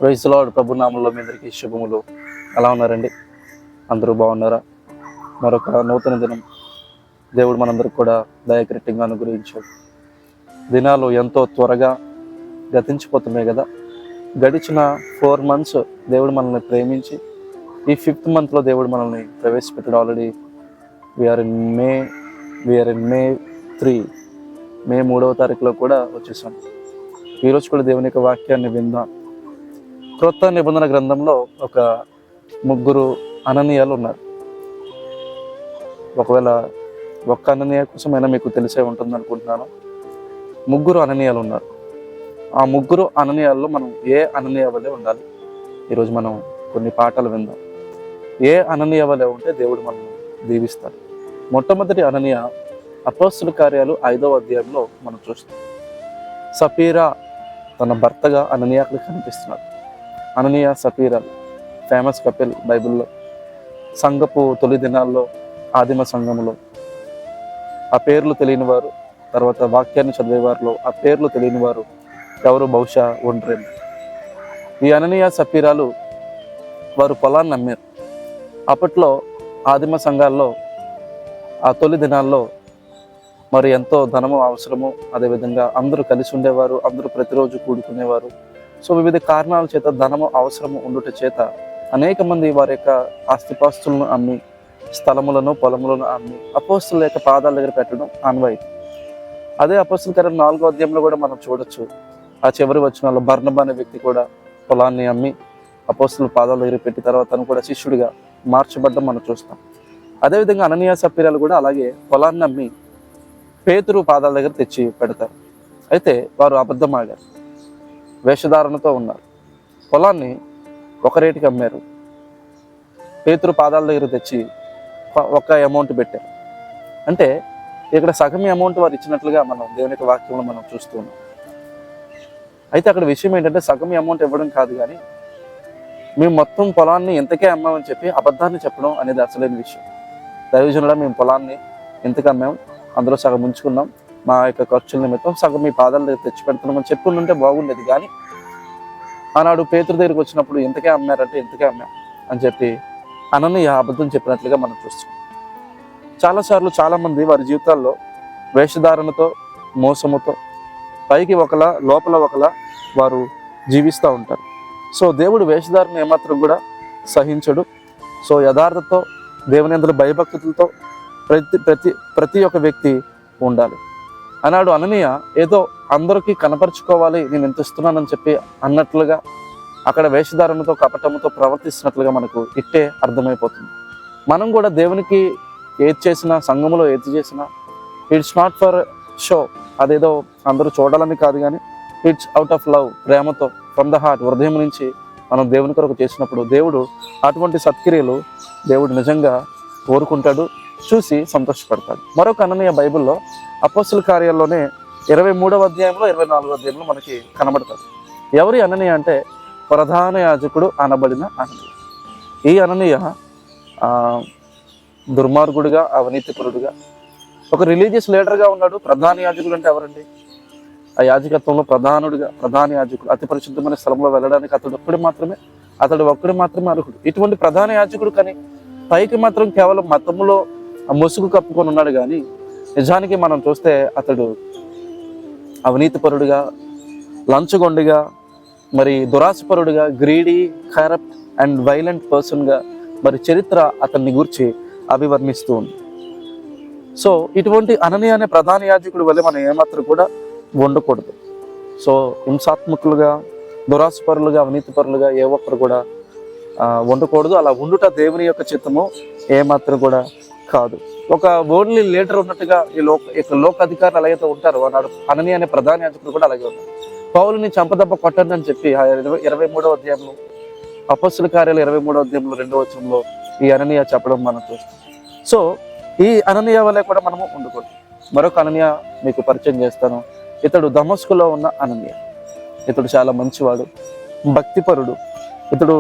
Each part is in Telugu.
Praise lord. ప్రభు నామములో మీ అందరికీ శుభములు. ఎలా ఉన్నారండి? అందరూ బాగున్నారా? మరొక నూతన దినం దేవుడు మనందరికి కూడా దయాకృత్యంగా అనుగ్రహించాడు. దినాలు ఎంతో త్వరగా గతించిపోతున్నాయి కదా. గడిచిన 4 months దేవుడు మనల్ని ప్రేమించి ఈ 5th month దేవుడు మనల్ని ప్రవేశపెట్టాడు. ఆల్రెడీ వీఆర్ ఇన్ మే 3 మే 3వ తారీఖులో కూడా వచ్చేసాం. ఈరోజు కూడా దేవుని యొక్క వాక్యాన్ని విందాం. క్రొత్త నిబంధన గ్రంథంలో ఒక 3 అననీయాలు ఉన్నారు. ఒకవేళ ఒక్క అననీయ కోసమైనా మీకు తెలిసే ఉంటుంది అనుకుంటున్నాను. 3 అననీయాలు ఉన్నారు. ఆ 3 అననీయాల్లో మనం ఏ అననీయ వలె ఉండాలి? ఈరోజు మనం కొన్ని పాఠాలు విందాం. ఏ అననీయ వలె ఉంటే దేవుడు మనం దీవిస్తాడు. మొట్టమొదటి అననీయ అపోస్తలుల కార్యాలు 5వ అధ్యాయంలో మనం చూస్తాం. సఫీరా తన భర్తగా అననీయాకు కనిపిస్తున్నాడు. అననీయ సఫీరా ఫేమస్ కపిల్ బైబిల్లో. సంఘపు తొలి దినాల్లో ఆదిమ సంఘములో ఆ పేర్లు తెలియని వారు, తర్వాత వాక్యాన్ని చదివేవారిలో ఆ పేర్లు తెలియని వారు ఎవరు బహుశా ఉండరేమో. ఈ అననీయ సఫీరాలు వారు పొలాన్ని అమ్మారు. అప్పట్లో ఆదిమ సంఘాల్లో ఆ తొలి దినాల్లో మరి ఎంతో ధనము అవసరము. అదేవిధంగా అందరూ కలిసి ఉండేవారు, అందరూ ప్రతిరోజు కూడుకునేవారు. సో వివిధ కారణాల చేత ధనము అవసరము ఉండుట చేత అనేక మంది వారి యొక్క ఆస్తిపాస్తులను అమ్మి, స్థలములను పొలములను అమ్మి అపోస్తలుల యొక్క పాదాల దగ్గర పెట్టడం ఆనవాయితీ. అదే అపోస్తలుల కార్యం 4వ అధ్యాయంలో కూడా మనం చూడొచ్చు. ఆ చివరి వచనాల్లో బర్నబా అనే వ్యక్తి కూడా పొలాన్ని అమ్మి అపోస్తలుల పాదాల దగ్గర పెట్టి తర్వాత తను కూడా శిష్యుడిగా మార్చబడ్డం మనం చూస్తాం. అదేవిధంగా అననీయ సఫీరాలు కూడా అలాగే పొలాన్ని అమ్మి పేతురు పాదాల దగ్గర తెచ్చి పెడతారు. అయితే వారు అబద్ధం ఆడారు, వేషధారణతో ఉన్నారు. పొలాన్ని ఒక రేటుకి అమ్మారు, పేతురు పాదాల దగ్గర తెచ్చి ఒక అమౌంట్ పెట్టారు. అంటే ఇక్కడ సగం అమౌంట్ వారు ఇచ్చినట్లుగా మనం దేవుని యొక్క వాక్యంలో మనం చూస్తూ ఉన్నాం. అయితే అక్కడ విషయం ఏంటంటే సగం అమౌంట్ ఇవ్వడం కాదు, కానీ మేము మొత్తం పొలాన్ని ఎంతకే అమ్మామని చెప్పి అబద్ధాన్ని చెప్పడం అనేది అసలైన విషయం. దైవజనులా మేము పొలాన్ని ఎంతకు అమ్మాము, అందులో సగం ఉంచుకున్నాం, మా యొక్క ఖర్చుల నిమిత్తం సగం మీ పాదాల దగ్గర తెచ్చి పెడుతున్నామని చెప్పుకుంటే బాగుండేది. కానీ ఆనాడు పేతురు దగ్గరికి వచ్చినప్పుడు ఎంతకే అమ్మారంటే ఎంతకే అమ్మాం అని చెప్పి అననీయ అబద్ధం చెప్పినట్లుగా మనం చూస్తాం. చాలాసార్లు చాలామంది వారి జీవితాల్లో వేషధారణతో, మోసముతో పైకి ఒకలా లోపల ఒకలా వారు జీవిస్తూ ఉంటారు. సో దేవుడు వేషధారణ ఏమాత్రం కూడా సహించడు. సో యథార్థతో దేవుని యందు భయభక్తులతో ప్రతి ఒక్క వ్యక్తి ఉండాలి. అన్నాడు అననీయ ఏదో అందరికీ కనపరుచుకోవాలి, నేను ఎంత ఇస్తున్నానని చెప్పి అన్నట్లుగా అక్కడ వేషధారణతో కపటముతో ప్రవర్తిస్తున్నట్లుగా మనకు ఇట్టే అర్థమైపోతుంది. మనం కూడా దేవునికి ఏది చేసినా, సంఘములో ఏది చేసినా ఇట్స్ నాట్ ఫర్ షో, అదేదో అందరూ చూడాలని కాదు, కానీ ఇట్స్ అవుట్ ఆఫ్ లవ్, ప్రేమతో ఫ్రమ్ ద హార్ట్, హృదయం నుంచి మనం దేవుని కొరకు చేసినప్పుడు దేవుడు అటువంటి సత్క్రియలు దేవుడు నిజంగా కోరుకుంటాడు, చూసి సంతోషపడతాడు. మరొక అననీయ బైబిల్లో అపోస్తలుల కార్యాల్లోనే 23వ అధ్యాయంలో 24వ అధ్యాయంలో మనకి కనబడతాడు. ఎవరి అననీయ అంటే ప్రధాన యాజకుడు అనబడిన అననీయ. ఈ అననీయ దుర్మార్గుడిగా, అవినీతిపరుడుగా, ఒక రిలీజియస్ లీడర్గా ఉన్నాడు. ప్రధాన యాజకుడు అంటే ఎవరండి? ఆ యాజకత్వంలో ప్రధాన యాజకుడు అతి పరిశుద్ధమైన స్థలంలో వెళ్ళడానికి అతడు ఒక్కడు మాత్రమే అర్హుడు. ఇటువంటి ప్రధాన యాజకుడు కానీ పైకి మాత్రం కేవలం మతములో ముసుగు కప్పుకొని ఉన్నాడు, కానీ నిజానికి మనం చూస్తే అతడు అవినీతిపరుడుగా, లంచగొండిగా, మరి దురాశపరుడుగా, గ్రీడీ, కరప్ట్ అండ్ వైలెంట్ పర్సన్గా మరి చరిత్ర అతన్ని గురించి అభివర్ణిస్తూ ఉంది. సో ఇటువంటి అననీయ అనే ప్రధాన యాజకుడి వల్ల మనం ఏమాత్రం కూడా ఉండకూడదు. సో హింసాత్మకులుగా, దురాశపరులుగా, అవినీతిపరులుగా ఏ ఒక్కరు కూడా ఉండకూడదు. అలా ఉండుట దేవుని యొక్క చిత్తము ఏమాత్రం కూడా కాదు. ఒక ఓన్లీ లీడర్ ఉన్నట్టుగా ఈ లోక అధికారులు అలాగైతే ఉంటారో అన్నాడు అననీయ అనే ప్రధాన యాజకుడు కూడా అలాగే ఉన్నారు. పౌలుని చంపదెబ్బ కొట్టండి అని చెప్పి 23వ అధ్యాయంలో అపోస్తలుల కార్యాలు 23వ అధ్యాయంలో 2వ వచనంలో ఈ అననీయ చెప్పడం మనం చూస్తాం. సో ఈ అననీయ వల్లే కూడా మనము ఉండకూడదు. మరొక అననీయ మీకు పరిచయం చేస్తాను. ఇతడు దమస్కులో ఉన్న అననీయ. ఇతడు చాలా మంచివాడు, భక్తిపరుడు. ఇతడు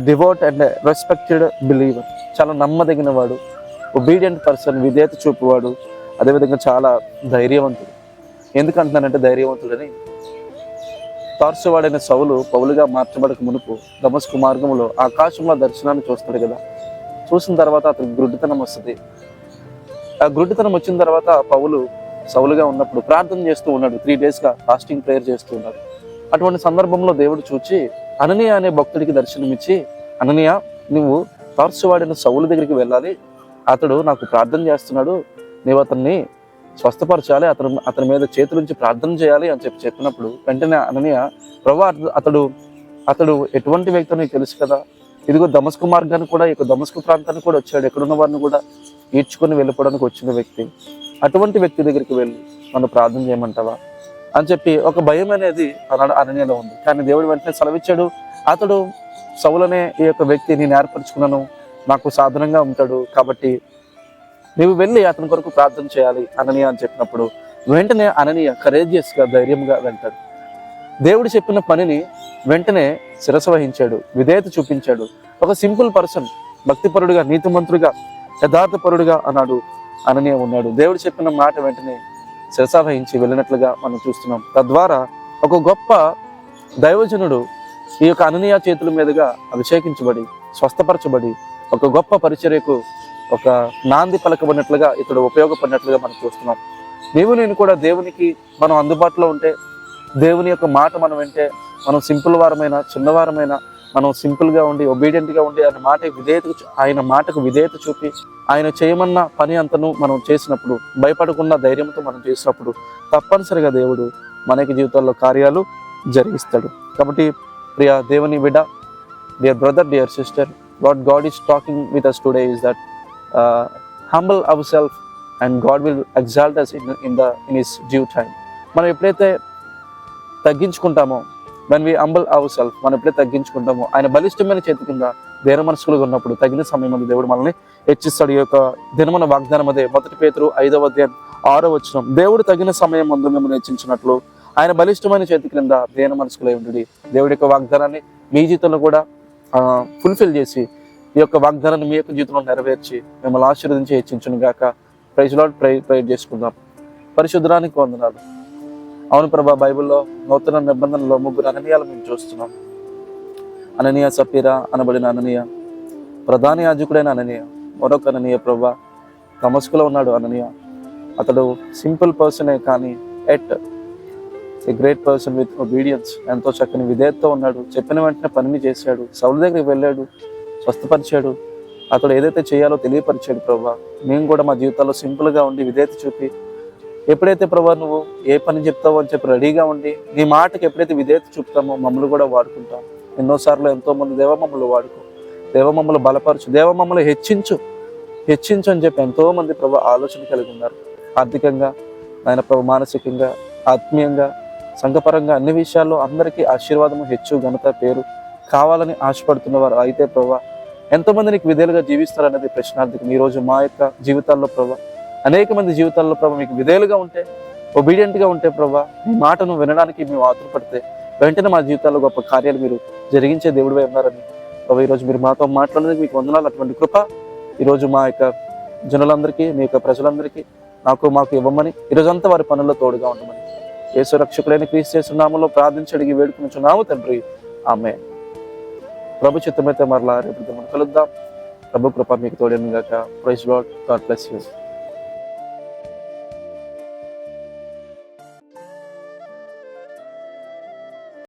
డివోట్ అండ్ రెస్పెక్టెడ్ బిలీవర్, చాలా నమ్మదగిన వాడు, ఒబీడియంట్ పర్సన్, విధేయత చూపువాడు, అదేవిధంగా చాలా ధైర్యవంతుడు. ఎందుకంటున్నానంటే ధైర్యవంతుడని తార్సువాడైన సౌలు పౌలుగా మార్చబడక మునుపు దమస్కు మార్గంలో ఆకాశంలో దర్శనాన్ని చూస్తాడు కదా. చూసిన తర్వాత అతనికి గ్రుడ్డితనం వస్తుంది. ఆ గ్రుడ్డితనం వచ్చిన తర్వాత పౌలు సౌలుగా ఉన్నప్పుడు ప్రార్థన చేస్తూ ఉన్నాడు. 3 daysగా ఫాస్టింగ్ ప్రేయర్ చేస్తూ ఉన్నాడు. అటువంటి సందర్భంలో దేవుడు చూచి అననీయ అనే భక్తుడికి దర్శనమిచ్చి, అననీయ, నువ్వు తార్సువాడైన సౌలు దగ్గరికి వెళ్ళాలి, అతడు నాకు ప్రార్థన చేస్తున్నాడు, నీవు అతన్ని స్వస్థపరచాలి, అతని మీద చేతులుంచి ప్రార్థన చేయాలి అని చెప్పినప్పుడు వెంటనే అననీయ, ప్రభువా, అతడు ఎటువంటి వ్యక్తి నీకు తెలుసు కదా, ఇదిగో దమస్కు మార్గాన్ని కూడా, ఇక దమస్కు ప్రాంతానికి కూడా వచ్చాడు, ఎక్కడున్న వారిని కూడా ఈడ్చుకొని వెళ్ళిపోవడానికి వచ్చిన వ్యక్తి, అటువంటి వ్యక్తి దగ్గరికి వెళ్ళి నన్ను ప్రార్థన చేయమంటావా అని చెప్పి ఒక భయం అనేది అననీయలో ఉంది. కానీ దేవుడు వెంటనే సెలవిచ్చాడు, అతడు సౌలనే ఈ యొక్క వ్యక్తి నేను ఏర్పరచుకున్నాను, నాకు సాధనంగా ఉంటాడు, కాబట్టి నీవు వెళ్ళి అతని కొరకు ప్రార్థన చేయాలి అననీయ అని చెప్పినప్పుడు వెంటనే అననీయ కరేజియస్గా, ధైర్యంగా వెళ్తాడు. దేవుడు చెప్పిన పనిని వెంటనే శిరస వహించాడు, విధేయత చూపించాడు. ఒక సింపుల్ పర్సన్, భక్తిపరుడుగా, నీతిమంతుడిగా, యథార్థపరుడుగా అన్నాడు అననీయ ఉన్నాడు. దేవుడు చెప్పిన మాట వెంటనే శిరస వహించి వెళ్ళినట్లుగా మనం చూస్తున్నాం. తద్వారా ఒక గొప్ప దైవజనుడు ఈ యొక్క అననీయ చేతుల మీదుగా అభిషేకించబడి స్వస్థపరచబడి ఒక గొప్ప పరిచర్యకు ఒక నాంది పలకబడినట్లుగా ఇతడు ఉపయోగపడినట్లుగా మనం చూస్తున్నాం. నీవు నేను కూడా దేవునికి మనం అందుబాటులో ఉంటే, దేవుని యొక్క మాట మనం వింటే, మనం సింపుల్ వారమైన, చిన్నవారమైన, మనం సింపుల్గా ఉండి ఒబీడియంట్గా ఉండి ఆయన మాటకు విధేయత చూపి ఆయన చేయమన్న పని అంతను మనం చేసినప్పుడు, భయపడకుండా ధైర్యంతో మనం చేసినప్పుడు తప్పనిసరిగా దేవుడు మనకి జీవితాల్లో కార్యాలు జరిగిస్తాడు. కాబట్టి ప్రియ దేవుని బిడ్డ, dear brother, dear sister, what God is talking with us today is that humble ourselves and God will exalt us in his due time. మనం ఎప్పుడైతే తగ్గించుకుంటామో, when we humble ourselves, మనం ఎప్పుడైతే తగ్గించుకుంటామో, ఆయన బలిష్టమైన చేతి కింద దేన మనసులుగా ఉన్నప్పుడు తగిన సమయం అందు దేవుడు మనల్ని హెచ్చిస్తాడు. ఈ యొక్క దినమున వాగ్దానం అదే 1 పేతురు 5:6 దేవుడు తగిన సమయం ముందు మిమ్మల్ని హెచ్చించినట్లు ఆయన బలిష్టమైన చేతి క్రింద దేన మనసుకులై ఉండి దేవుడి యొక్క వాగ్దానాన్ని మీ జీవితంలో కూడా ఫుల్ఫిల్ చేసి ఈ యొక్క వాగ్దానాన్ని మీ యొక్క జీవితంలో నెరవేర్చి మిమ్మల్ని ఆశీర్వదించి హెచ్చించును గాక. Praise lord. ప్రేయర్ చేసుకుందాం. పరిశుద్ధరానికి వందనాలు. అవును ప్రభా, బైబిల్లో నూతన నిబంధనలో 3 అననీయాలు మేము చూస్తున్నాం. అననీయ, సపీరా అనబడిన అననీయ, ప్రధాన యాజకుడైన అననీయ, మరొక అననీయ ప్రభా దమస్కులో ఉన్నాడు అననీయ. అతడు సింపుల్ పర్సనే, కానీ at a great person with obedience, ఎంతో చక్కని విధేయతతో ఉన్నాడు. చెప్పిన వెంటనే పనిని చేశాడు. సౌలు దగ్గరికి వెళ్ళాడు, స్వస్థపరిచాడు. అతడు ఏదైతే చేయాలో తెలియపరిచాడు. ప్రభా, మేము కూడా మా జీవితాల్లో సింపుల్గా ఉండి విధేయత చూపి, ఎప్పుడైతే ప్రభా నువ్వు ఏ పని చెప్తావో అని చెప్పి రెడీగా ఉండి నీ మాటకి ఎప్పుడైతే విధేయత చూపుతామో మమ్మల్ని కూడా వాడుకుంటాం. ఎన్నోసార్లు ఎంతోమంది దేవ మమ్మల్ని వాడుకో, దేవ మమ్మల్ని బలపరచు, దేవ మమ్మల్ని హెచ్చించు అని చెప్పి ఎంతోమంది ప్రభా ఆలోచన కలిగి ఉన్నారు. ఆర్థికంగా, ఆయన ప్రభు మానసికంగా, ఆత్మీయంగా, సంఘపరంగా అన్ని విషయాల్లో అందరికీ ఆశీర్వాదము, హెచ్చు, ఘనత, పేరు కావాలని ఆశపడుతున్నవారు అయితే ప్రభా ఎంతోమంది నీకు విధేయులుగా జీవిస్తారనేది ప్రశ్నార్థకం. ఈరోజు మా యొక్క జీవితాల్లో ప్రభా, అనేక మంది జీవితాల్లో ప్రభా మీకు విధేయులుగా ఉంటే, ఒబీడియంట్గా ఉంటే ప్రభా, మీ మాటను వినడానికి మేము ఆతురపడితే వెంటనే మా జీవితాల్లో గొప్ప కార్యాలు మీరు జరిగించే దేవుడివై ఉన్నారని ప్రభా ఈరోజు మీరు మాతో మాట్లాడేందుకు మీకు వందనాలు. అటువంటి కృప ఈరోజు మా యొక్క జనులందరికీ, మీ యొక్క ప్రజలందరికీ మాకు ఇవ్వమని, ఈరోజంతా వారి పనుల్లో తోడుగా ఉండమని యేసు రక్షకులైన క్రీస్తు యేసు నామములో ప్రార్థించి అడిగి వేడుకొనుచున్నాము తండ్రి. ఆమేన్. ప్రభు చిత్తమైతే మరలా రేపు మనం కలుద్దాం. ప్రభు కృప మీకు తోడేను గాక. Praise Lord. God bless you.